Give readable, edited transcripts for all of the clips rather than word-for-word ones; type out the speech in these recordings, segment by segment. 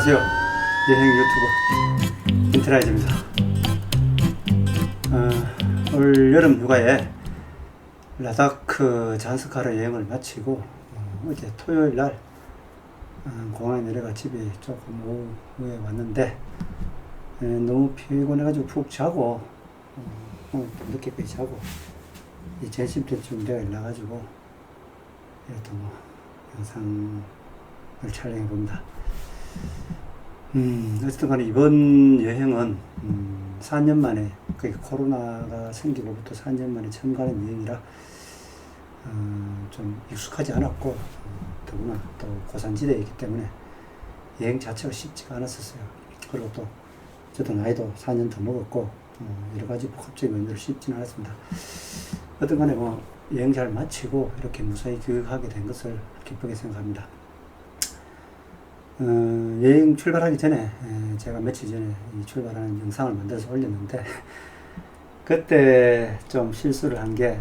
안녕하세요. 여행 유튜브 인트라이즈입니다. 올 여름 휴가에 라다크 잔스카르 여행을 마치고 어제 토요일 날 공항에 내려가 집에 조금 오후에 왔는데 너무 피곤해가지고 푹 자고 오늘 늦게까지 자고 전신병 나가지고 이렇게 영상을 촬영해 봅니다. 어쨌든 간에 이번 여행은 4년 만에, 그러니까 코로나가 생기고부터 4년 만에 처음 가는 여행이라 좀 익숙하지 않았고, 더구나 또 고산지대이기 때문에 여행 자체가 쉽지가 않았었어요. 그리고 또 저도 나이도 4년 더 먹었고 여러 가지 복합적인 면들로 쉽지는 않았습니다. 어떤 간에 여행 잘 마치고 이렇게 무사히 귀국하게 된 것을 기쁘게 생각합니다. 여행 출발하기 전에 제가 며칠 전에 이 출발하는 영상을 만들어서 올렸는데 그때 좀 실수를 한 게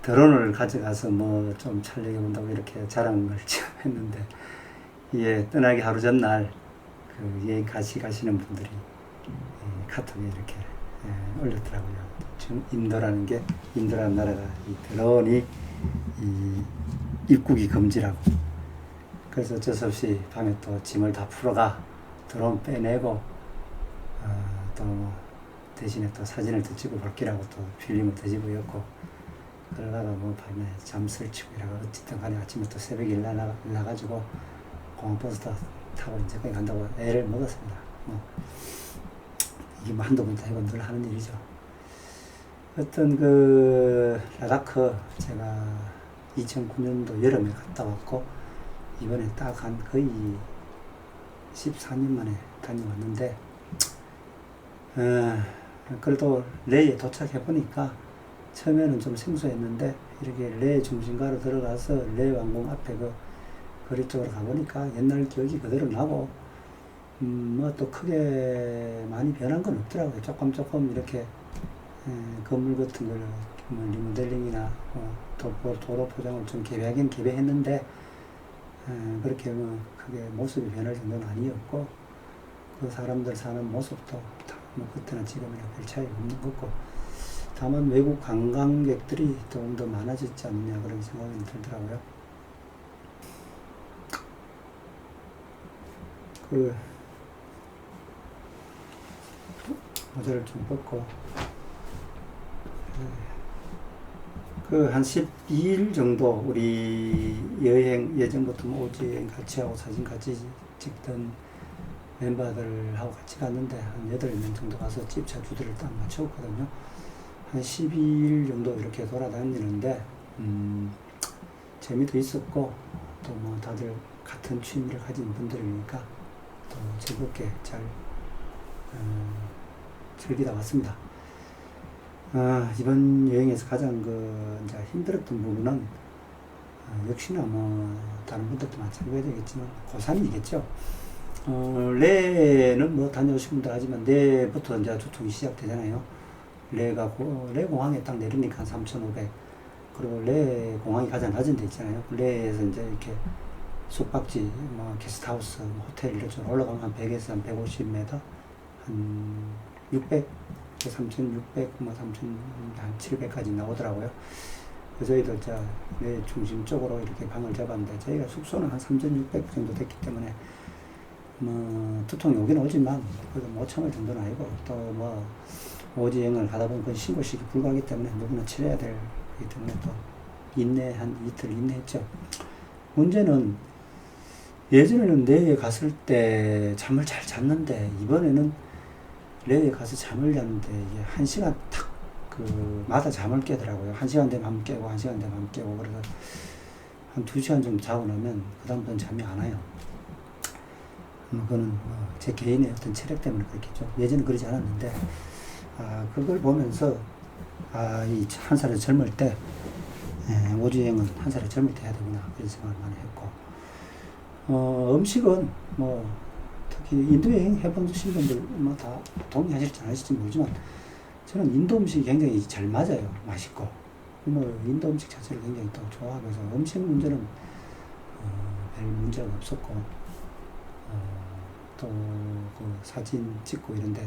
드론을 가져가서 좀 촬영해 본다고 이렇게 자랑을 했는데 이게 떠나기 하루 전날 그 여행 같이 가시는 분들이 카톡에 이렇게 올렸더라고요. 지금 인도라는 나라가 이 드론이 입국이 금지라고. 그래서 어쩔 수 없이 밤에 또 짐을 다 풀어가 드론 빼내고 또 대신에 또 사진을 더 찍어 볼기라고 또 필름을 더 집어였고, 그러다가 밤에 잠을 치고 이라가 어쨌든 간에 아침에 또 새벽에 일나가지고 공항버스 타고 이제 거기 간다고 애를 먹었습니다. 이게 한두 번 해본 늘 하는 일이죠. 어떤 라다크 제가 2009년도 여름에 갔다 왔고 이번에 딱 거의 14년 만에 다녀왔는데 그래도 레이에 도착해 보니까 처음에는 좀 생소했는데 이렇게 레이 중심가로 들어가서 레이 왕궁 앞에 거리 쪽으로 가보니까 옛날 기억이 그대로 나고 또 크게 많이 변한 건 없더라고요. 조금 이렇게 건물 같은 걸 리모델링이나 도로 포장을 좀 개배했는데 그렇게 크게 모습이 변할 정도는 아니었고, 그 사람들 사는 모습도 그때나 지금이나 별 차이 없는 거고, 다만 외국 관광객들이 조금 더 많아졌지 않느냐 그런 생각이 들더라고요. 모자를 좀 벗고 한 12일 정도 우리 여행 예전부터 오지 여행 같이 하고 사진 같이 찍던 멤버들하고 같이 갔는데 한 8명 정도 가서 집차 주들을 딱 맞췄거든요. 한 12일 정도 이렇게 돌아다니는데 재미도 있었고 또 다들 같은 취미를 가진 분들이니까 또 즐겁게 잘 즐기다 왔습니다. 이번 여행에서 가장 이제 힘들었던 부분은 역시나 다른 분들도 마찬가지겠지만 고산이겠죠. 레는 다녀오신 분들 하지만 내부터 이제 두통이 시작되잖아요. 레 공항에 딱 내리니까 한 3,500. 그리고 레 공항이 가장 낮은 데 있잖아요. 레에서 이제 이렇게 숙박지, 게스트하우스, 호텔 이렇게 올라가면 한 100에서 한 150m, 한 600, 3,600, 3,700까지 나오더라고요. 그래서 저희도 내 중심 쪽으로 이렇게 방을 잡았는데 저희가 숙소는 한 3,600 정도 됐기 때문에 두통이 오긴 오지만 그래도 못 참을 정도는 아니고, 또 오지 여행을 가다 보면 그건 신고식이 불가하기 때문에 누구나 치러야 되기 때문에 또 한 이틀 인내했죠. 문제는 예전에는 내에 갔을 때 잠을 잘 잤는데 이번에는 레에 가서 잠을 잤는데 이게 1시간 마다 잠을 깨더라고요. 1시간 되면 한번 깨고 1시간 되면 한번 깨고, 그래서 한 2시간 정도 자고 나면 그다음부터는 잠이 안 와요. 그거는 제 개인의 어떤 체력 때문에 그렇겠죠. 예전엔 그러지 않았는데 그걸 보면서 이 한 살에 젊을 때 오지여행은 한 살에 젊을 때 해야 되구나 그런 생각을 많이 했고, 음식은 특히 인도 여행 해보신 분들 다 동의하실지 안 하실지 모르지만 저는 인도 음식이 굉장히 잘 맞아요. 맛있고 인도 음식 자체를 굉장히 또 좋아하고 해서 음식 문제는 별 문제가 없었고, 또 그 사진 찍고 이런데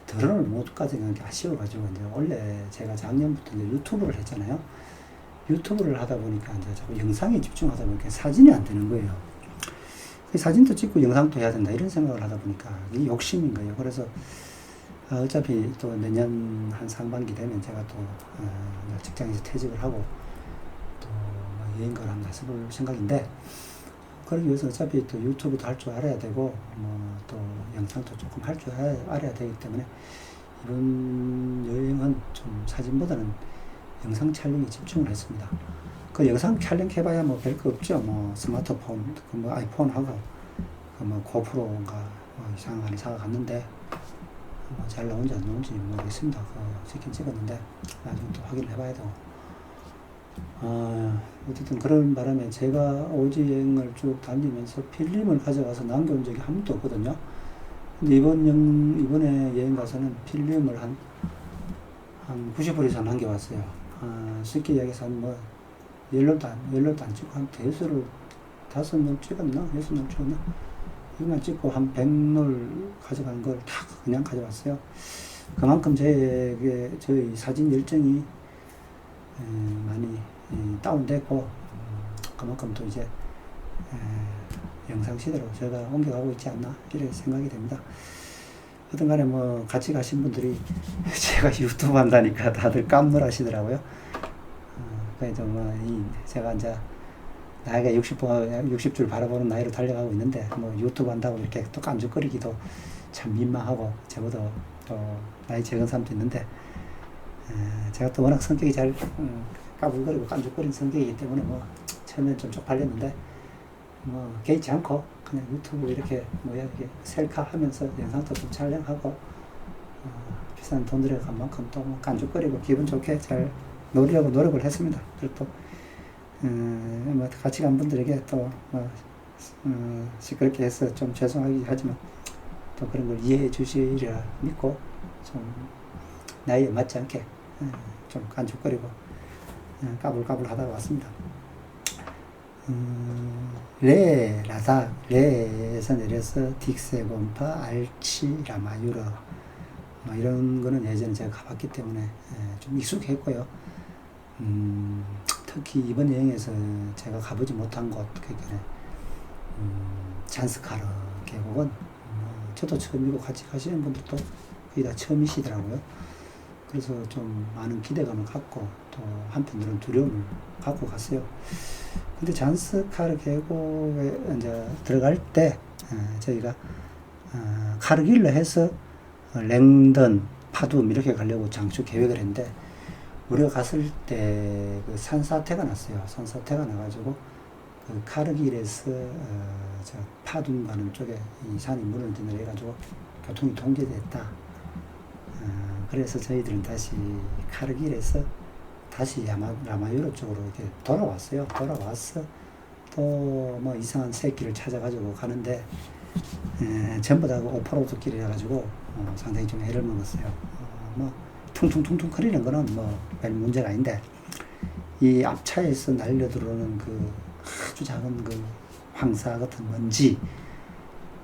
드론을 못 가져간 게 아쉬워가지고 이제 원래 제가 작년부터 이제 유튜브를 했잖아요. 유튜브를 하다 보니까 이제 자꾸 영상에 집중하다 보니까 사진이 안 되는 거예요. 사진도 찍고 영상도 해야 된다 이런 생각을 하다 보니까 이게 욕심인 거예요. 그래서 어차피 또 내년 한 상반기 되면 제가 또 직장에서 퇴직을 하고 또 여행가를 한번 해볼 생각인데, 그러기 위해서 어차피 또 유튜브도 할 줄 알아야 되고 또 영상도 조금 할 줄 알아야 되기 때문에 이번 여행은 좀 사진보다는 영상 촬영에 집중을 했습니다. 그 영상 촬영 해봐야 뭐 별거 없죠. 뭐 스마트폰, 뭐 아이폰하고 뭐 고프로인가 뭐 이상한 거 사갔는데 뭐 잘 나온지 안 나온지 모르겠습니다. 찍긴 찍었는데 나중에 또 확인을 해봐야 되고. 어쨌든 그런 바람에 제가 오지 여행을 쭉 다니면서 필름을 가져가서 남겨온 적이 한 번도 없거든요. 근데 이번에 여행 가서는 필름을 한 90불 이상 남겨왔어요. 쉽게 이야기해서 뭐, 열로도 안 찍고 한 대여섯을 5롤 찍었나? 6롤 찍었나? 이것만 찍고 한 100롤 가져간 걸 다 그냥 가져왔어요. 그만큼 저희 사진 열정이 많이 다운됐고, 그만큼 또 이제 영상 시대로 제가 옮겨가고 있지 않나 이렇게 생각이 됩니다. 어떤 간에 뭐 같이 가신 분들이 제가 유튜브 한다니까 다들 깜놀하시더라고요. 그래도 제가 이제 나이가 60줄 바라보는 나이로 달려가고 있는데 뭐 유튜브 한다고 이렇게 또 깐죽거리기도 참 민망하고, 저보다 또 나이 적은 사람도 있는데 제가 또 워낙 성격이 잘 까불거리고 깐죽거리는 성격이기 때문에 뭐 처음엔 좀 쪽팔렸는데 뭐 개의치 않고 그냥 유튜브 이렇게 이렇게 셀카 하면서 영상도 좀 촬영하고 비싼 돈 들여간 만큼 또 깐죽거리고 기분 좋게 잘 놀려고 노력을 했습니다. 그리고 또 뭐 같이 간 분들에게 또 시끄럽게 해서 좀 죄송하긴 하지만 또 그런 걸 이해해 주시리라 믿고 좀 나이에 맞지 않게 좀 깐죽거리고 까불까불 하다가 왔습니다. 레에서 내려서 딕세, 곰파, 알치, 라마유러 이런 거는 예전에 제가 가봤기 때문에 좀 익숙했고요. 특히 이번 여행에서 제가 가보지 못한 곳, 잔스카르 계곡은 저도 처음이고 같이 가시는 분들도 거의 다 처음이시더라고요. 그래서 좀 많은 기대감을 갖고 또 한편으로는 두려움을 갖고 갔어요. 근데 잔스카르 계곡에 이제 들어갈 때 저희가 카르길로 해서 랭던, 파둠 이렇게 가려고 장초 계획을 했는데 우리가 갔을 때 그 산사태가 났어요. 산사태가 나가지고 그 카르길에서 저 파둠 가는 쪽에 이 산이 무너지는 해가지고 교통이 동제됐다. 그래서 저희들은 다시 카르길에서 다시 라마유로 쪽으로 이렇게 돌아왔어요. 돌아와서 또 뭐 이상한 새길을 찾아가지고 가는데 전부 다 오프로드 길이 해가지고 상당히 좀 애를 먹었어요. 뭐 퉁퉁퉁퉁 거리는 거는 뭐 별 문제가 아닌데 이 앞차에서 날려 들어오는 그 아주 작은 그 황사 같은 먼지,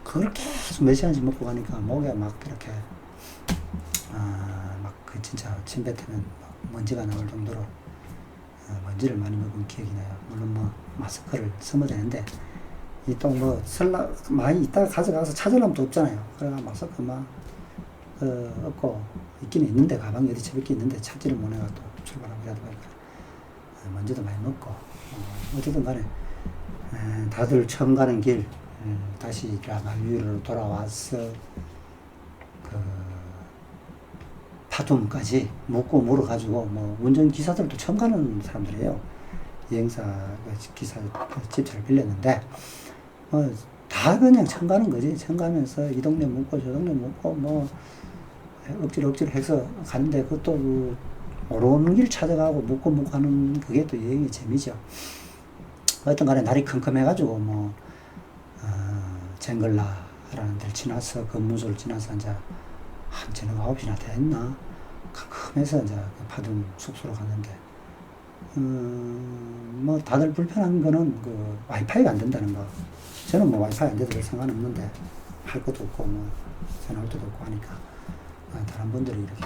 그걸 계속 몇 시간씩 먹고 가니까 목에 막 이렇게 막 그 진짜 침 뱉으면 먼지가 나올 정도로 먼지를 많이 먹은 기억이 나요. 물론 뭐 마스크를 써야 되는데 이 또 뭐 많이 이따가 가져가서 찾으려면 또 없잖아요. 그래가 마스크 막 없고 있긴 있는데 가방에 어디 처박혀 있는데 찾지를 못해가 또 출발하고 해야 되니까 먼지도 많이 먹고 어쨌든 간에 다들 처음 가는 길 다시 라마유로 돌아와서 그 파둠까지 묻고 물어가지고 뭐 운전기사들도 처음 가는 사람들이에요. 여행사 기사 집차를 빌렸는데 다 그냥 처음 가는 거지. 처음 가면서 이 동네 묻고 저 동네 묻고 뭐 억지로 해서 가는데 그것도 그 오르는 길 찾아가고 묻고 하는 그게 또 여행의 재미죠. 어떤 간에 날이 컴컴해가지고 뭐 쟁글라라는 데를 지나서 건무소를 지나서 이제 한 저녁 9시나 됐나 컴컴해서 이제 파둠 숙소로 갔는데 뭐 다들 불편한 거는 그 와이파이가 안 된다는 거. 저는 뭐 와이파이 안 돼도 상관없는데 할 것도 없고 뭐 전화할 것도 없고 하니까 다른 분들이 이렇게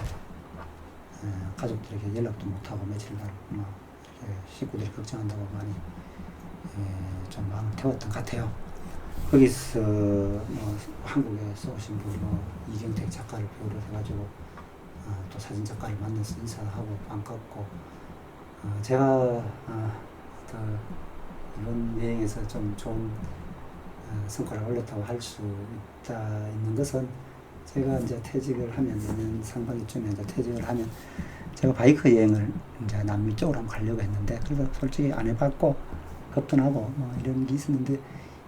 가족들에게 연락도 못하고 며칠날 뭐 이렇게 식구들이 걱정한다고 많이 좀 마음을 태웠던 것 같아요. 거기서 뭐 한국에서 오신 분 뭐 이경택 작가를 비롯해가지고 또 사진 작가를 만나서 인사하고 반갑고 제가 이번 여행에서 좀 좋은 성과를 올렸다고 할 수 있는 것은 제가 이제 퇴직을 하면 내년 상반기쯤에 이제 퇴직을 하면 제가 바이크 여행을 이제 남미 쪽으로 한번 가려고 했는데 그래서 솔직히 안 해봤고 겁도 나고 뭐 이런 게 있었는데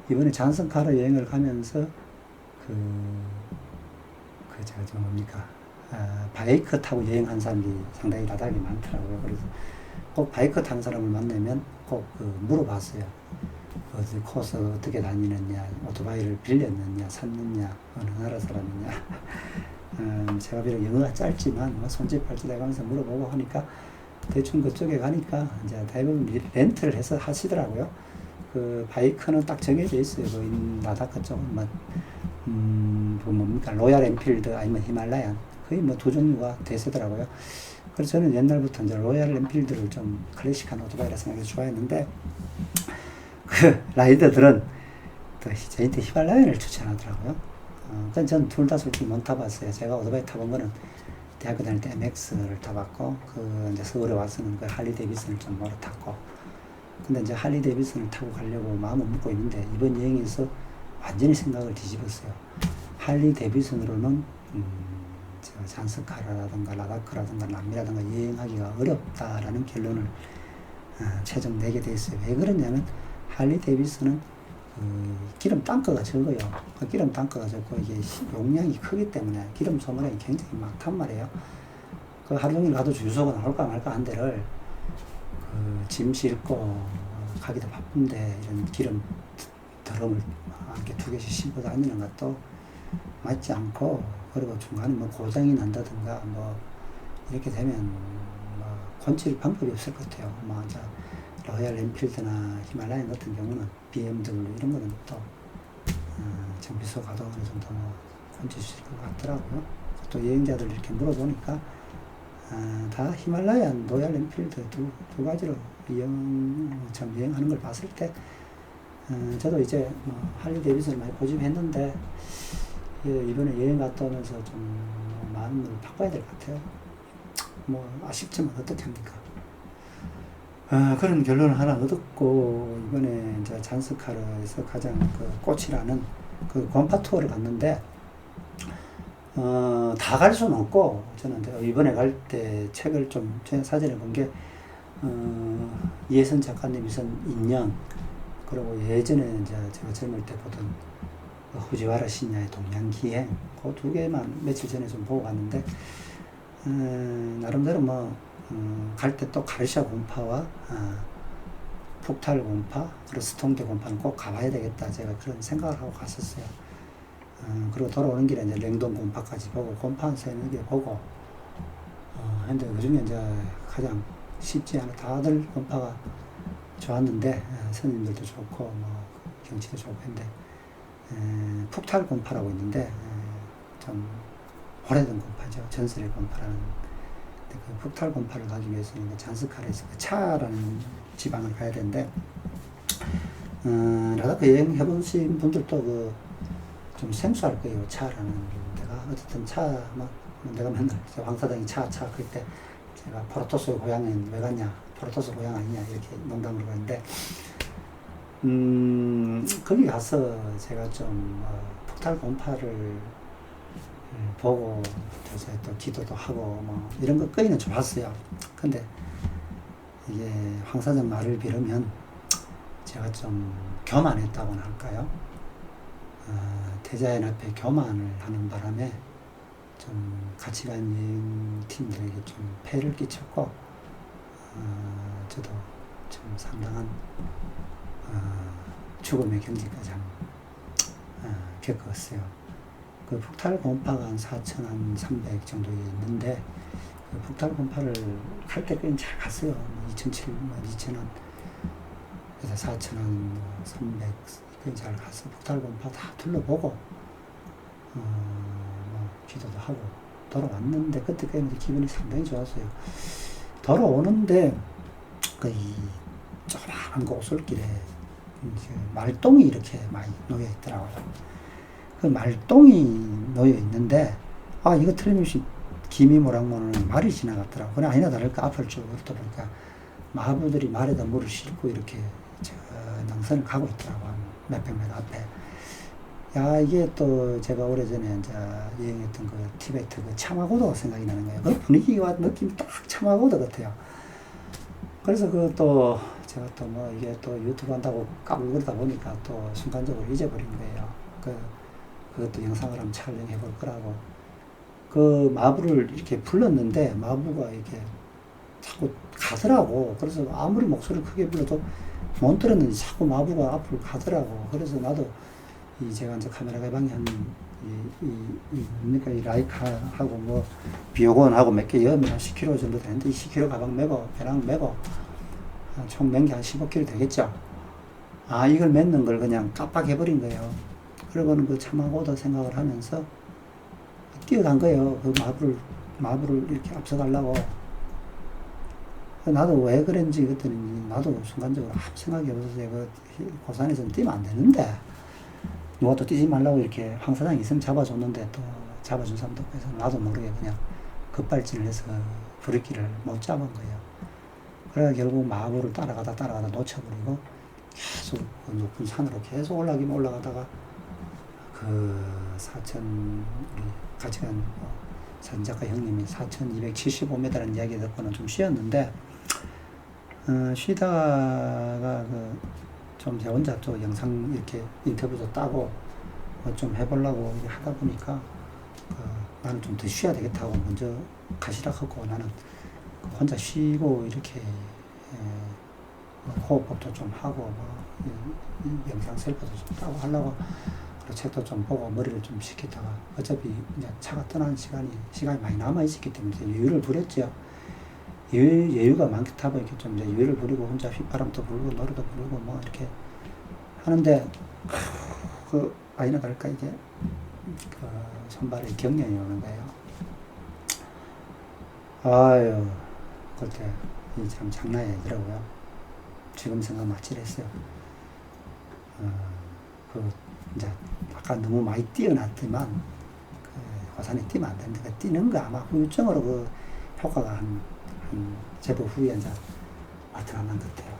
이번에 잔슨카르 여행을 가면서 제가 좀 뭡니까 바이크 타고 여행한 사람들이 상당히 나닥이 많더라고요. 그래서 꼭 바이크 타는 사람을 만나면 꼭 물어봤어요. 어디 코스 어떻게 다니느냐, 오토바이를 빌렸느냐, 샀느냐, 어느 나라 사람이냐. 제가 비록 영어가 짧지만 뭐 손짓발짓 해가면서 물어보고 하니까 대충 그쪽에 가니까 이제 대부분 렌트를 해서 하시더라고요. 그 바이크는 딱 정해져 있어요. 그 라다크 쪽은 뭐 그 뭡니까 로얄 엔필드 아니면 히말라얀 거의 뭐 두 종류가 대세더라고요. 그래서 저는 옛날부터 이제 로얄 엔필드를 좀 클래식한 오토바이라 생각해서 좋아했는데 그 라이더들은 또 저한테 히말라얀을 추천하더라고요. 전 둘 다 솔직히 못 타봤어요. 제가 오토바이 타본 거는 대학교 다닐 때 MX를 타봤고, 이제 서울에 와서는 그 할리 데이비슨을 좀 몰아 탔고, 근데 이제 할리 데이비슨을 타고 가려고 마음을 먹고 있는데, 이번 여행에서 완전히 생각을 뒤집었어요. 할리 데이비슨으로는, 잔스카르라든가 라다크라든가 남미라든가 여행하기가 어렵다라는 결론을 최종 내게 됐어요. 왜 그러냐면, 할리 데이비슨은 기름 tan크가 적어요. 그 기름 tan크가 적고 이게 용량이 크기 때문에 기름 소모량이 굉장히 많단 말이에요. 그 하루 종일 가도 주유소가 나올까 말까 한 데를 짐 싣고 가기도 바쁜데 이런 기름 드럼을 이렇게 두 개씩 싣고 다니는 것도 맞지 않고, 그리고 중간에 뭐 고장이 난다든가 뭐 이렇게 되면 뭐 고칠 방법이 없을 것 같아요. 뭐 이제 로얄 엔필드나 히말라얀 같은 경우는 BMW 이런 거는 또 정비소 가도 어느 정도 뭐 고칠 수 있을 것 같더라고요. 또 여행자들 이렇게 물어보니까 다 히말라얀, 로얄 엔필드 두 가지로 여행하는 걸 봤을 때 저도 이제 뭐 할리 데이비슨을 많이 고집했는데 이번에 여행 갔다 오면서 좀 많은 걸 바꿔야 될 것 같아요. 뭐 아쉽지만 어떻게 합니까? 그런 결론을 하나 얻었고, 이번에 이제 잔스카르에서 가장 꽃이라는 곰파 투어를 갔는데, 다 갈 수는 없고, 저는 이번에 갈 때 책을 좀 제가 사전에 본 게, 이혜선 작가님이 쓴 인연, 그리고 예전에 이제 제가 젊을 때 보던 후지와라 신야의 동양기행, 그 두 개만 며칠 전에 좀 보고 갔는데, 나름대로 갈 때 또 가르샤 곰파와 푹탈 곰파, 그리고 스통게 곰파는 꼭 가봐야 되겠다. 제가 그런 생각을 하고 갔었어요. 그리고 돌아오는 길에 이제 랭동 곰파까지 보고, 곰파 한 세네 개 보고, 근데 그 중에 이제 가장 쉽지 않아. 다들 곰파가 좋았는데, 선생님들도 좋고, 뭐, 경치도 좋고 했는데, 푹탈 곰파라고 있는데, 좀 오래된 곰파죠. 전설의 곰파라는. 그 푹탈 곰파를 가기 위해서는 잔스카르에서 차라는 지방을 가야 되는데, 라다크 여행 해보신 분들도 좀 생소할 거예요. 차라는 데가. 어쨌든 내가 맨날 황사장이 차 그럴 때 제가 포르토스 고향은 왜 갔냐, 포르토스 고향 아니냐 이렇게 농담으로 했는데, 거기 가서 제가 좀 푹탈 곰파를 보고 또 기도도 하고 뭐 이런 것까지는 좋았어요. 근데 이게 황 사장 말을 빌으면 제가 좀 교만했다고나 할까요? 대자연 앞에 교만을 하는 바람에 좀 같이 간 여행팀들에게 좀 폐를 끼쳤고, 저도 좀 상당한 죽음의 경지까지 겪었어요. 그 푹탈 곰파가 한 4,300 정도 있는데, 그 북탈 분파를 갈 때까지 잘 갔어요. 2007년, 2000원, 그래서 4,000원, 300, 그까지 잘 갔어. 북탈 분파 다 둘러보고, 뭐 기도도 하고 돌아왔는데, 그때까지 기분이 상당히 좋았어요. 돌아오는데, 그 조그마한 고솔길에 말똥이 이렇게 많이 놓여 있더라고요. 그 말똥이 놓여 있는데, 아, 이거 틀림없이 김이 모락모는 말이 지나갔더라고. 그래, 아니나 다를까 앞을 쭉 그러다 보니까 마부들이 말에다 물을 싣고 이렇게 저 능선을 가고 있더라고. 몇백 미터 앞에. 야, 이게 또 제가 오래전에 이제 여행했던 그 티베트 그 차마고도가 생각이 나는 거예요. 그 분위기와 느낌이 딱 차마고도 같아요. 그래서 그 또 제가 또 뭐 이게 또 유튜브 한다고 까불거리다 보니까 또 순간적으로 잊어버린 거예요. 그것도 영상을 한번 촬영해 볼 거라고. 그 마부를 이렇게 불렀는데 마부가 이렇게 자꾸 가더라고. 그래서 아무리 목소리를 크게 불러도 못 들었는지 자꾸 마부가 앞으로 가더라고. 그래서 나도 제가 이제 카메라 개방이 뭡니까, 이 라이카하고 뭐 비오건하고 몇 개 여면 한 10kg 정도 되는데, 이 10kg 가방 메고 배낭 메고 총 맨 게 한 15kg 되겠죠. 아, 이걸 맺는 걸 그냥 깜빡해버린 거예요. 그러고는 그 참하고도 생각을 하면서 뛰어간 거예요. 그 마부를 이렇게 앞서가려고. 나도 왜 그런지 그랬더니 나도 순간적으로 아무 생각이 없어서 그 고산에서는 뛰면 안 되는데, 누가 또 뛰지 말라고 이렇게 황 사장이 있으면 잡아줬는데 또 잡아준 사람도 없고 해서 나도 모르게 그냥 급발진을 해서 브레이크를 못 잡은 거예요. 그래서 결국 마부를 따라가다 놓쳐버리고 계속 그 높은 산으로 계속 올라가다가 그 우리 같이 간 사진작가 형님이 4,275m라는 이야기 듣고는 좀 쉬었는데, 쉬다가 좀 제 혼자 또 영상 이렇게 인터뷰도 따고 좀 해보려고 하다 보니까 나는 좀 더 쉬어야 되겠다 하고 먼저 가시라 하고, 나는 혼자 쉬고 이렇게 호흡법도 좀 하고 영상 셀카도 좀 따고 하려고, 그리고 책도 좀 보고 머리를 좀 식히다가 어차피 이제 차가 떠나는 시간이 많이 남아 있었기 때문에 여유를 부렸죠. 여유가 많다 보니까 좀 이제 여유를 부리고 혼자 휘바람도 불고 노래도 부르고 뭐 이렇게 하는데, 아니나 다를까 이게 손발에 경련이 오는 거예요. 아유, 그때 참 장난이 아니더라고요. 지금 생각하면 아찔했어요. 이제 아까 너무 많이 뛰어났지만 화산에 뛰면 안 되는데, 뛰는 거 아마 후유증으로 효과가 한 제법 후에 이제 나타나는 것 같아요.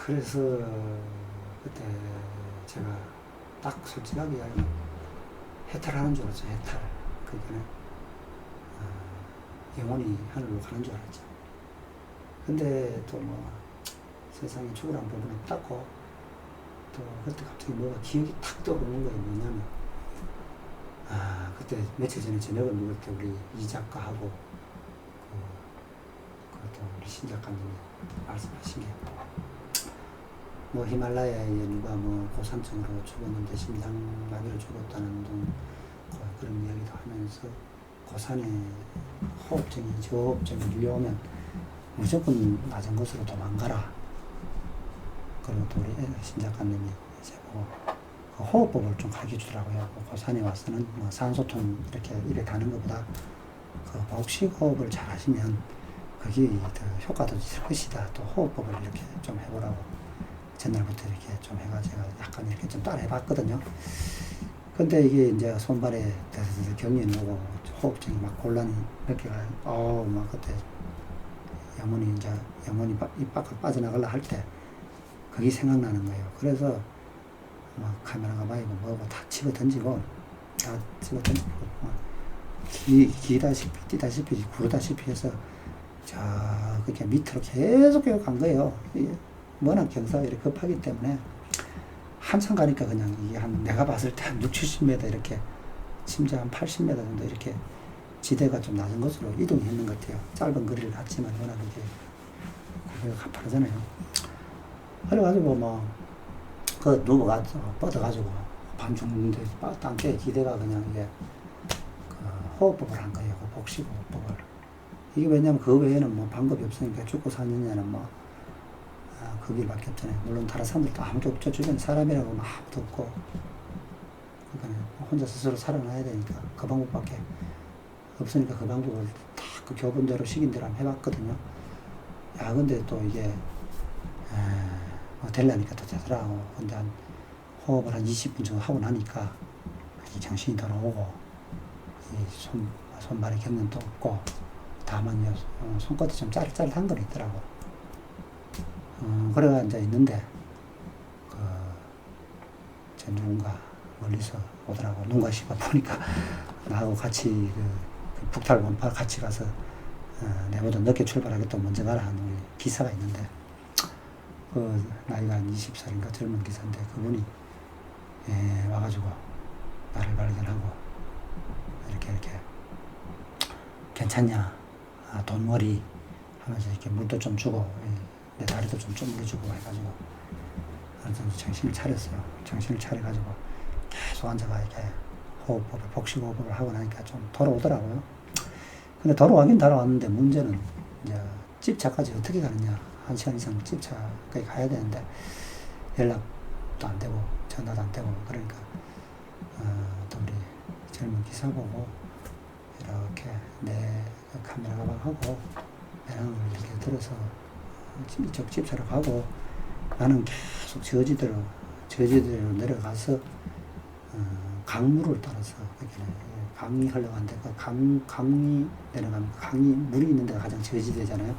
그래서 그때 제가 딱 솔직하게 이야기하면 해탈하는 줄 알았죠. 해탈. 그러니까 영혼이 하늘로 가는 줄 알았죠. 근데 또 뭐 세상에 죽으라는 부분이 없다고, 또 그때 갑자기 뭐가 기억이 탁 떠오르는 거예요. 뭐냐면 그때 며칠 전에 저녁을 먹을 때 우리 이 작가하고 또 우리 신 작가님이 말씀하신 게, 뭐 히말라야에 누가 뭐 고산증으로 죽었는데 심장마비로 죽었다는 등 그런 이야기도 하면서, 고산에 호흡증이 저호흡증이 밀려오면 무조건 낮은 곳으로 도망가라. 그리고 또 우리 신 작가님이 이제 그 호흡법을 좀 가르쳐 주더라고요. 고산에 와서는 뭐 산소통 이렇게 가는 것보다 그 복식 호흡을 잘 하시면 그게 더 효과도 있을 것이다. 또 호흡법을 이렇게 좀 해보라고 전날부터 이렇게 좀 해가지고 약간 이렇게 좀 따라 해봤거든요. 근데 이게 이제 손발에 경련이 오고 호흡증이 막 곤란히 느껴가지고, 막 그때 영혼이 입 밖으로 빠져나가려 할 때 그게 생각나는 거예요. 그래서 막 카메라가 뭐고 다 집어 던지고 기다시피 뛰다시피 구르다시피 해서 그렇게 밑으로 계속 간 거예요. 워낙 경사가 이렇게 급하기 때문에 한참 가니까 그냥 이게 내가 봤을 때 한 60-70m 이렇게, 심지어 한 80m 정도 이렇게 지대가 좀 낮은 곳으로 이동했는 것 같아요. 짧은 거리를 갔지만 워낙 이게 고개가 가파르잖아요. 그래가지고 뻗어가지고 밤 죽는데 땅에 기대가 그냥 이게 호흡법을 한 거예요. 복식 호흡법을. 이게 왜냐면 그 외에는 뭐 방법이 없으니까 죽고 사느냐는 뭐, 그 길밖에 없잖아요. 물론 다른 사람들도 아무도 없죠. 주변에 사람이라고 뭐 아무도 없고. 그러니까 혼자 스스로 살아나야 되니까 그 방법밖에 없으니까 그 방법을 다 그 교본대로 시킨대로 한번 해봤거든요. 야, 근데 또 이게, 뭐 되려니까 또 되더라고. 근데 한 호흡을 한 20분 정도 하고 나니까 이 정신이 돌아오고, 이 손발에 겹는 도 없고, 다만 손끝이 좀 짜릿짜릿한 건 있더라고. 그래가 앉아 있는데, 저 누군가 멀리서 오더라고. 누군가 싶어 보니까 나하고 같이 그 북탈원파 같이 가서 내보다 늦게 출발하겠다고 먼저 가라 하는 우리 기사가 있는데, 나이가 한 20살인가 젊은 기사인데 그분이 와가지고 나를 발견하고 이렇게 괜찮냐, 돈머리 하면서 이렇게 물도 좀 주고 내 다리도 좀 물어주고 해가지고 정신을 차렸어요. 정신을 차려가지고 계속 앉아가 이렇게 호흡법을 복식호흡을 하고 나니까 좀 돌아오더라고요. 근데 돌아왔는데 문제는 이제 집차까지 어떻게 가느냐. 1시간 이상 집차까지 가야 되는데 연락도 안 되고 전화도 안 되고 그러니까 또 우리 젊은 기사 보고 이렇게 내 카메라 가방하고 배낭을 이렇게 들어서 이쪽 집차로 가고 나는 계속 저지대로 내려가서 강물을 따라서 강이 흘러가는데 그 강이 내려가면 강이 물이 있는 데가 가장 저지대잖아요.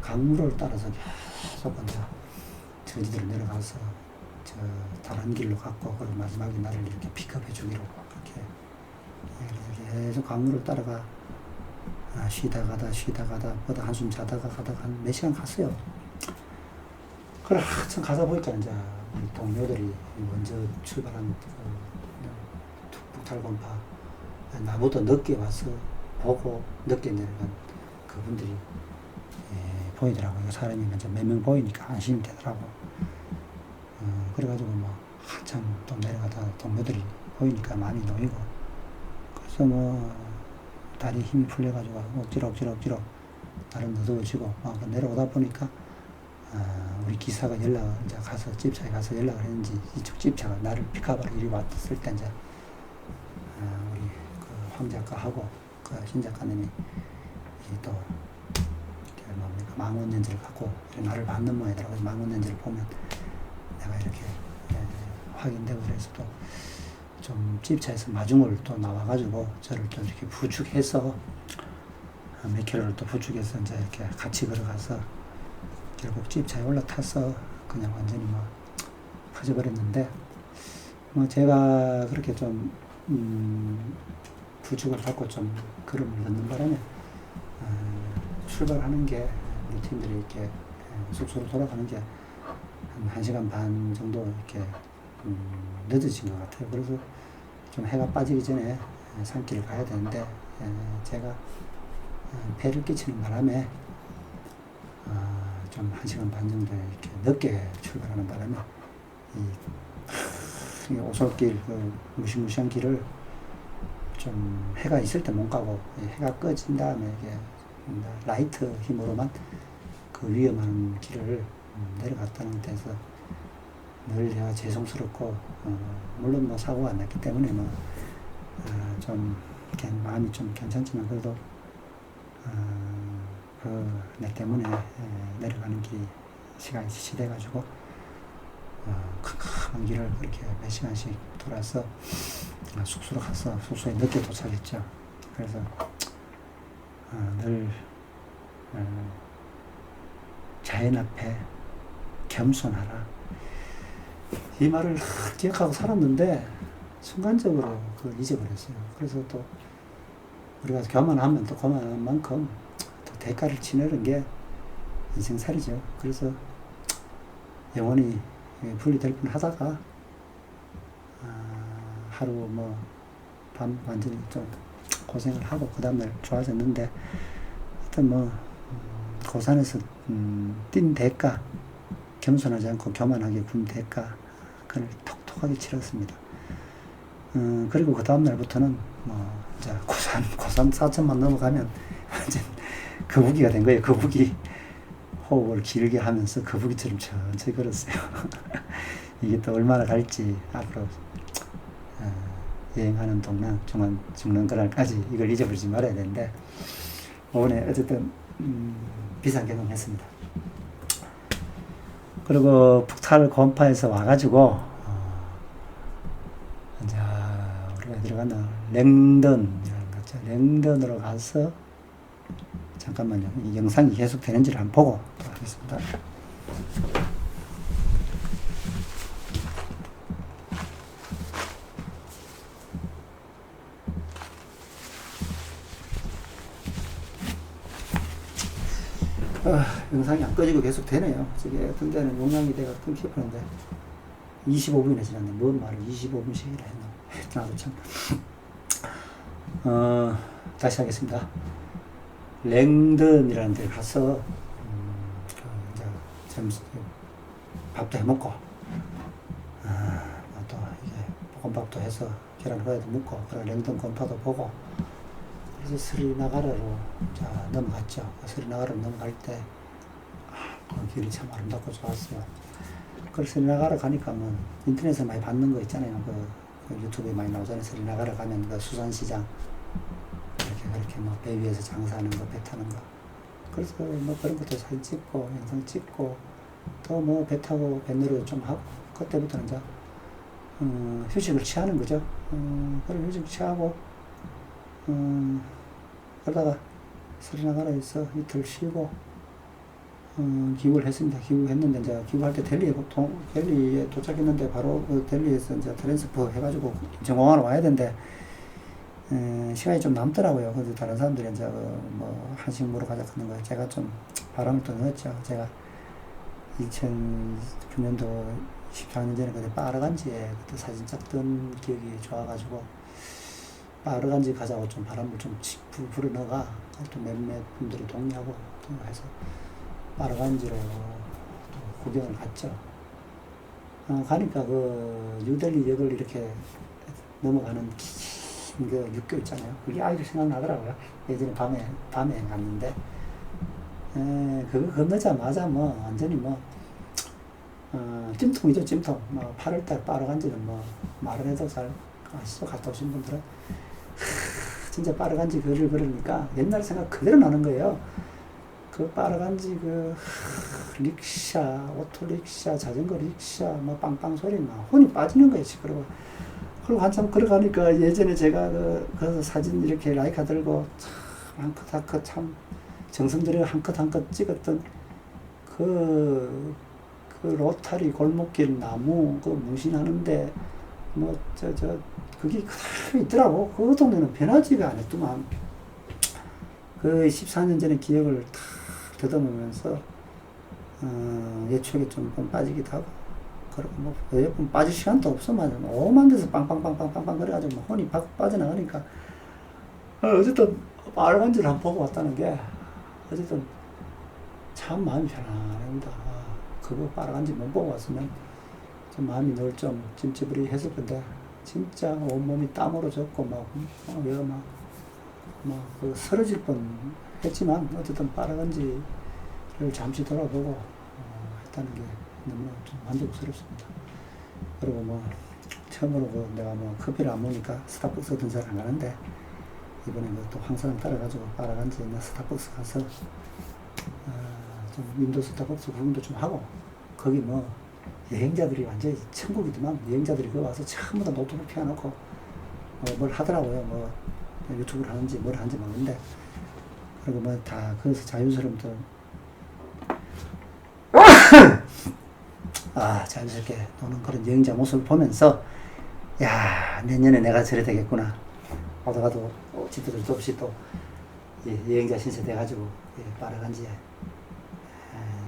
강물을 따라서 계속 먼저 저지대로 내려가서 저 다른 길로 갔고 그리고 마지막에 나를 이렇게 픽업해 주기로 이렇게 계속 강물을 따라가 쉬다 가다 보다 한숨 자다가 가다가 한 몇 시간 갔어요. 그래 한참 가다 보니까 이제 우리 동료들이 먼저 출발한 북탈건파 나보다 늦게 와서 보고 늦게 내려간 그분들이 보이더라고요. 사람이 먼저 몇 명 보이니까 안심이 되더라고. 그래가지고 뭐 한참 또 내려가다 동료들이 보이니까 마음이 놓이고 그래서 뭐 다리 힘이 풀려가지고 억지로 나름 어두워지고 내려오다 보니까 우리 기사가 이제 가서 집차에 가서 연락을 했는지 이쪽 집차가 나를 픽업하러 이리 왔을 때 이제 우리 그 황 작가하고 그 신 작가님이 또 뭡니까 망원 렌즈를 갖고 나를 받는 모양이더라고요. 망원 렌즈를 보면 내가 이렇게 확인되고 그래서 또 좀 집차에서 마중을 또 나와가지고 저를 또 이렇게 부축해서 몇 킬로를 또 부축해서 이제 이렇게 같이 걸어가서 결국 집차에 올라타서 그냥 완전히 뭐 퍼져버렸는데 뭐 제가 그렇게 좀 부축을 받고 좀 걸음을 넣는 바람에 출발하는 게 우리 팀들이 이렇게 숙소로 돌아가는 게 한 1시간 반 정도 이렇게 늦어진 것 같아요. 그래서 좀 해가 빠지기 전에 산길을 가야 되는데 제가 배를 끼치는 바람에 좀 1시간 반 정도 이렇게 늦게 출발하는 바람에 이 오솔길 그 무시무시한 길을 좀 해가 있을 때 못 가고 해가 꺼진 다음에 이게 라이트 힘으로만 그 위험한 길을 내려갔다는 데서 늘 제가 죄송스럽고 물론 뭐 사고가 안 났기 때문에 뭐 좀 마음이 좀 괜찮지만 그래도 내 때문에 내려가는 길이 시간이 지체돼가지고 큰 길을 그렇게 몇 시간씩 돌아서 숙소로 가서 숙소에 늦게 도착했죠. 그래서 늘 자연 앞에 겸손하라 이 말을 기억하고 살았는데 순간적으로 그걸 잊어버렸어요. 그래서 또 우리가 교만하면 또 교만한 만큼 또 대가를 치르는 게 인생살이죠. 그래서 영원히 분리될 뻔 하다가 하루 뭐 밤 완전히 좀 고생을 하고 그 다음날 좋아졌는데 하여튼 뭐 고산에서 뛴 대가 겸손하지 않고 교만하게 군 대가 그걸 톡톡하게 치렀습니다. 그리고 그 다음날부터는 뭐 이제 고산 4천만 넘어가면 완전 거북이가 된 거예요. 거북이. 호흡을 길게 하면서 거북이처럼 천천히 걸었어요. 이게 또 얼마나 갈지 앞으로 여행하는 동안 죽는 그날까지 이걸 잊어버리지 말아야 되는데 오늘 어쨌든 비싼 경험했습니다. 그리고 북탈 곰파에서 와가지고 이제 우리가 들어가는 랭던이라는 거죠. 랭던으로 가서 잠깐만요. 이 영상이 계속 되는지를 한번 보고 또 하겠습니다. 영상이 안 꺼지고 계속 되네요. 저게 어떤 데는 용량이 돼가 끊기는데 25분이나 지났네. 뭔 말을 25분씩이나 했나. 나도 참. 다시 하겠습니다. 랭던이라는 데 가서 이제 밥도 해먹고 또 이게 볶음밥도 해서 계란 후라이도 먹고 그리고 랭던 건파도 보고 그래서 스리나가라로 넘어갔죠. 스리나가라로 넘어갈 때 그 길이 참 아름답고 좋았어요. 그래서 스리나가라 가니까 뭐 인터넷에 많이 받는 거 있잖아요. 그 유튜브에 많이 나오잖아요. 스리나가라 가면 그 수산시장 그렇게 뭐 배 위에서 장사하는 거, 배 타는 거. 그래서 뭐 그런 것도 사진 찍고 영상 찍고 또 뭐 배 타고 배 내려도 좀 하고 그때부터는 이제 휴식을 취하는 거죠. 그런 휴식 취하고 그러다가 스리나가라에서 이틀 쉬고 귀국을 했습니다. 귀국했는데 이제 귀국할 때 델리에 도착했는데 바로 델리에서 이제 트랜스퍼 해가지고 인천공항으로 와야 되는데 시간이 좀 남더라고요. 그래서 다른 사람들이 이제 뭐 한식 먹으러 가자 하는 거예요. 제가 좀 바람을 또 넣었죠. 제가 2009년도 14년 전에 그때 빠르간지에 그때 사진 찍던 기억이 좋아가지고 빠르간지 가자고 좀 바람을 좀 불어 넣어가 또 몇몇 분들이 동의하고 또 해서 빠르간지로 또 구경을 갔죠. 가니까 그 뉴델리역을 이렇게 넘어가는 그 육교 있잖아요. 그게 아이도 생각나더라고요. 예전에 밤에 갔는데, 그거 건너자마자 뭐, 완전히 뭐, 찜통이죠, 찜통. 뭐, 8월달 빠르간지는 뭐, 말을 해도 잘 아시죠? 갔다 오신 분들은. 진짜 빠르간지 글을 걸으니까 옛날 생각 그대로 나는 거예요. 그 빠르간지 릭샤, 오토릭샤, 자전거 릭샤, 뭐, 빵빵 소리 막 혼이 빠지는 거예요, 시끄러워. 그리고 한참 걸어가니까 예전에 제가 그 사진 이렇게 라이카 들고 참 한 컷 한 컷 참 정성 들여 한 컷 한 컷 찍었던 그 로타리 골목길 나무 그 무신하는데 뭐 그게 그대로 있더라고. 그 동네는 변하지가 않았더만. 그 14년 전의 기억을 다 더듬으면서 예측에 좀 빠지기도 하고. 그리고 뭐, 에어컨 빠질 시간도 없어, 맞아. 오만 데서 빵빵빵빵빵빵 그래가지고 뭐 혼이 빠져나가니까. 어쨌든, 빨간지를 한번 보고 왔다는 게, 어쨌든, 참 마음이 편안합니다. 그거 빨간지 못 보고 왔으면, 좀 마음이 늘 좀 찜찜으리 했을 건데, 진짜 온몸이 땀으로 젖고, 그 쓰러질 뻔 했지만, 어쨌든 빨간지를 잠시 돌아보고, 했다는 게, 너무나 좀 만족스럽습니다. 그리고 뭐 처음으로 내가 뭐 커피를 안 먹으니까 스타벅스든 잘 안 가는데 이번에 또 황사를 따라가지고 빨아간지 스타벅스 가서 좀 윈도 스타벅스 구경도 좀 하고 거기 뭐 여행자들이 완전히 천국이더만. 여행자들이 거기 와서 전부 다 노트북 펴놓고 뭘 하더라고요. 뭐 유튜브를 하는지 뭘 하는지 모르는데 그리고 뭐 다 거기서 자유스러움 또 자연스럽게 노는 그런 여행자 모습을 보면서, 야, 내년에 내가 저래 되겠구나. 오다가도, 집들도 없이 또, 여행자 신세 돼가지고, 빠르간지에,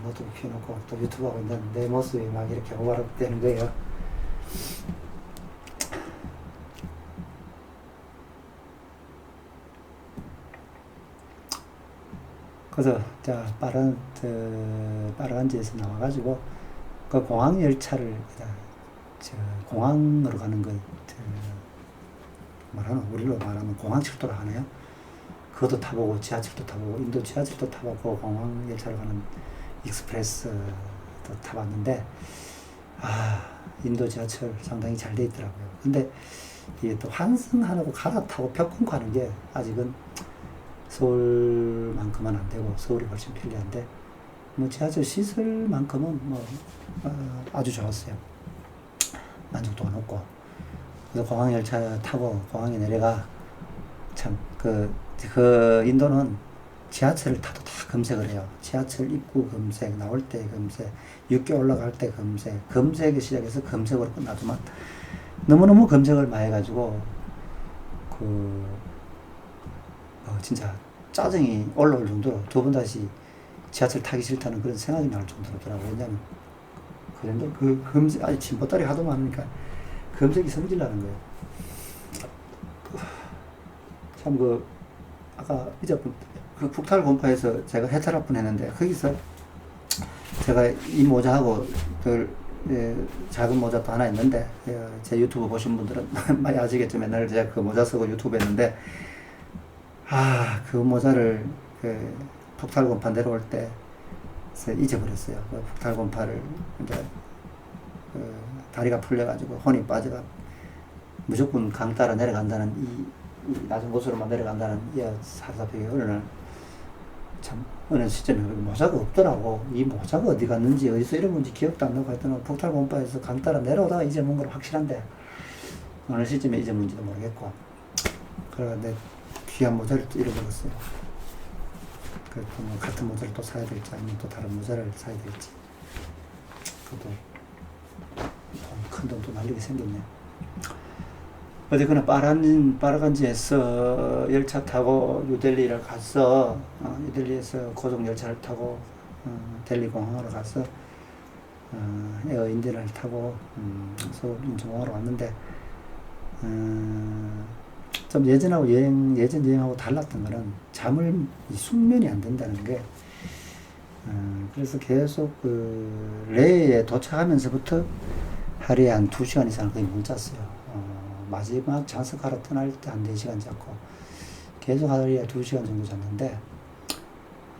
노트북 켜놓고 또 유튜브 하고 있는 내 모습이 막 이렇게 오바롭되는 거예요. 그래서, 빠르간지에서 나와가지고, 그 공항 열차를 공항으로 가는 거 우리로 말하면 공항 철도라 하나요? 그것도 타보고 지하철도 타보고 인도 지하철도 타보고 공항 열차로 가는 익스프레스도 타봤는데 인도 지하철 상당히 잘 돼 있더라고요. 근데 이게 또 환승하고 갈아타고 벽 끊고 하는 게 아직은 서울만큼은 안 되고 서울이 훨씬 편리한데 뭐 지하철 시설만큼은 뭐 아주 좋았어요. 만족도가 높고 그래서 공항 열차 타고 공항에 내려가 참 그 인도는 지하철을 타도 다 검색을 해요. 지하철 입구 검색, 나올 때 검색, 육개 올라갈 때 검색에 시작해서 검색으로 끝나지만 너무너무 검색을 많이 해가지고 진짜 짜증이 올라올 정도로 두 번 다시 지하철 타기 싫다는 그런 생각이 날 정도로더라고요. 왜냐면 그 정도 검색 아니 진보따리 하도 많으니까 검색이 성질나는 거예요. 참 아까 이자분 북탈 공파에서 제가 해탈할 뻔했는데 거기서 제가 이 모자하고 작은 모자도 하나 있는데 제 유튜브 보신 분들은 많이 아시겠죠. 맨날 제가 그 모자 쓰고 유튜브 했는데 그 모자를 북탈 공파 내려올 때 잊어버렸어요. 북탈 공파를 이제 다리가 풀려가지고 혼이 빠져가 무조건 강 따라 내려간다는 이 낮은 곳으로만 내려간다는 사사벽에 어느 날 참 어느 시점에 모자가 없더라고. 이 모자가 어디 갔는지 어디서 잃어본지 기억도 안 나고 하여튼 북탈 공파에서 강 따라 내려오다가 잊어먹은 건 확실한데 어느 시점에 잊어먹은지도 모르겠고 그래가 내 귀한 모자를 또 잃어버렸어요. 그래서 뭐 같은 모자를 또 사야 될지 아니면 또 다른 모자를 사야 될지 그것도 큰 돈 또 날리게 생겼네. 어쨌거나 파라간지에서 열차 타고 뉴델리를 갔어. 뉴델리에서 고속 열차를 타고 델리 공항으로 가서 에어 인디언을 타고 서울 인천공항으로 왔는데 좀 예전 여행하고 달랐던 거는 숙면이 안 된다는 게 그래서 계속 레이에 도착하면서부터 하루에 한 2시간 이상 거의 못 잤어요. 마지막 장석하러 떠날 때 한 4시간 잤고 계속 하루에 2시간 정도 잤는데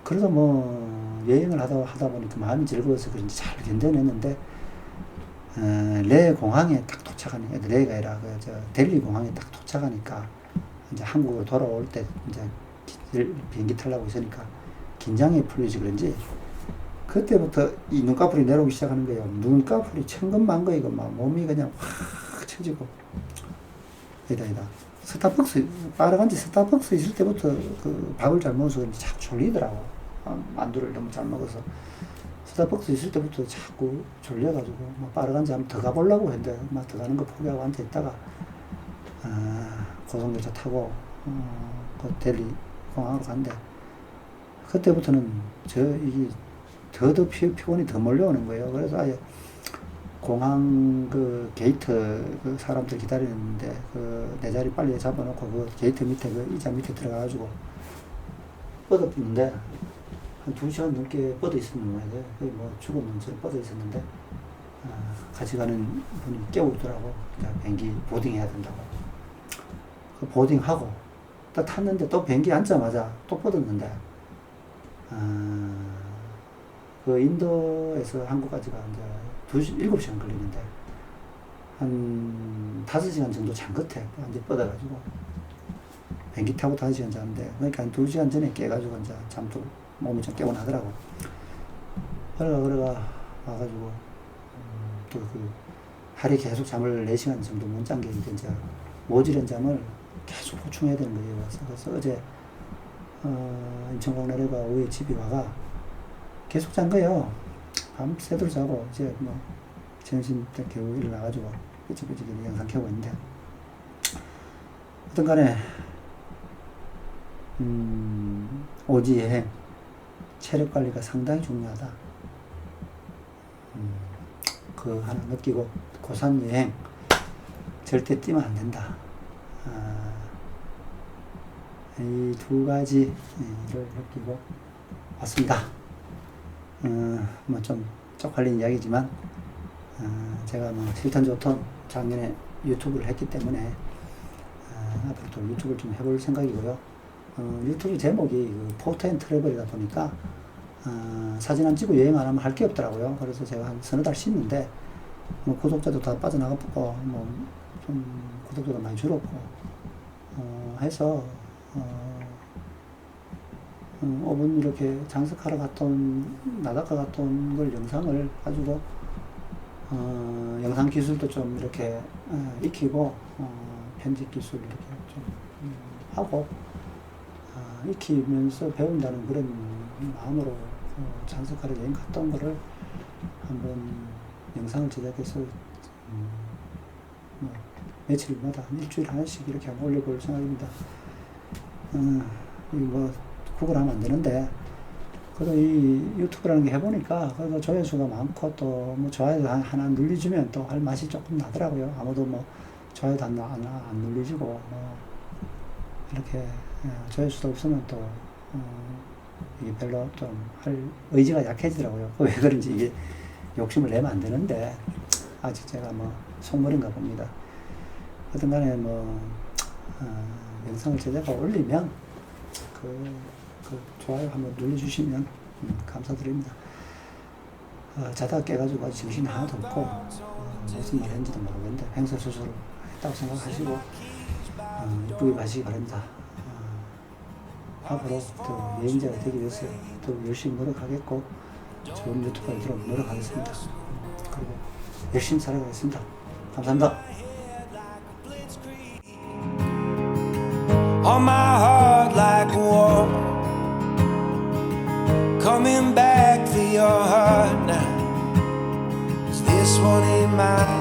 그래도 뭐 여행을 하다 보니까 마음이 즐거워서 그런지 잘 견뎌냈는데 레 공항에 딱 도착하니까 레가 아니라 델리 공항에 딱 도착하니까 이제 한국으로 돌아올 때 이제 비행기 타려고 있으니까 긴장이 풀리지 그런지 그때부터 이 눈꺼풀이 내려오기 시작하는 거예요. 눈꺼풀이 천근만근 이거 막 몸이 그냥 확 처지고 이다. 파라간지 스타벅스 있을 때부터 밥을 잘 먹어서 그런지 자꾸 졸리더라고. 만두를 너무 잘 먹어서. 스타벅스 있을 때부터 자꾸 졸려가지고, 파라간지 한번 더 가보려고 했는데, 막 더 가는 거 포기하고 앉아있다가, 고속열차 타고, 그 델리 공항으로 간대. 그때부터는 이게 더 피곤이 더 몰려오는 거예요. 그래서 아예 공항 게이트 사람들 기다리는데 내 자리 빨리 잡아놓고 게이트 밑에 의자 밑에 들어가가지고 뻗었는데 한 2시간 넘게 뻗어 있었는 거예요. 거의 뭐 죽은 것처럼 뻗어 있었는데 같이 가는 분이 깨우더라고. 비행기 보딩해야 된다고. 보딩하고 딱 탔는데 또 비행기 앉자마자 또 뻗었는데 인도에서 한국까지가 이제 7시간 걸리는데, 한 5시간 정도 잔 끝에 완전 뻗어가지고, 비행기 타고 5시간 잤는데, 그러니까 한 2시간 전에 깨가지고, 이제 잠도 몸이 좀 깨고나더라고. 그러가 와가지고, 또 하루에 계속 잠을 4시간 정도 못 잔 게 이제 모질한 잠을 계속 보충해야 되는 거예요. 그래서 어제, 인천공항 내려가 오후에 집에 와가 계속 잔 거예요. 밤새도록 자고, 이제 점심 때 겨우 일어나가지고, 삐쩍삐쩍 영상 켜고 있는데, 어떤 간에, 오지 여행, 체력 관리가 상당히 중요하다. 그 하나 느끼고, 고산 여행, 절대 뛰면 안 된다. 이 2가지를 느끼고 왔습니다. 좀 쪽팔린 이야기지만, 제가 싫던 좋던 작년에 유튜브를 했기 때문에, 앞으로도 유튜브를 좀 해볼 생각이고요. 유튜브 제목이 그 포트 앤 트래블이다 보니까 사진 안 찍고 여행 안 하면 할 게 없더라고요. 그래서 제가 한 서너 달 쉬는데 뭐 구독자도 다 빠져나갔고 뭐 좀 구독자도 많이 줄었고 해서 5분 이렇게 장석하러 나다가 갔던 걸 영상을 가지고 영상 기술도 좀 이렇게 익히고 편집 기술 이렇게 좀 하고 익히면서 배운다는 그런 마음으로 장석하러 여행 갔던 거를 한번 영상을 제작해서 뭐 며칠마다 일주일에 하나씩 이렇게 한번 올려볼 생각입니다. 뭐 구걸하면 안 되는데 그래도 이 유튜브라는 게 해보니까 그래도 조회수가 많고 또 뭐 좋아요 하나 눌러주면 또 할 맛이 조금 나더라고요. 아무도 뭐 좋아요도 안 눌러주고 뭐 이렇게 조회수도 없으면 또 이게 별로 좀 할 의지가 약해지더라고요. 왜 그런지 이게 욕심을 내면 안 되는데 아직 제가 뭐 속물인가 봅니다. 하여튼 간에 뭐 영상을 제작하고 올리면 그 좋아요 한번 눌러주시면 감사드립니다. 자다가 깨가지고 아주 정신이 하나도 없고 무슨 말 했는지도 모르겠는데 횡설수설 했다고 생각하시고 이쁘게 가시기 바랍니다. 앞으로 또 여행자가 되기 위해서 또 열심히 노력하겠고 좋은 유튜브가 되도록 노력하겠습니다. 그리고 열심히 살아가겠습니다. 감사합니다. On my heart like war, coming back for your heart now, 'cause this one ain't mine.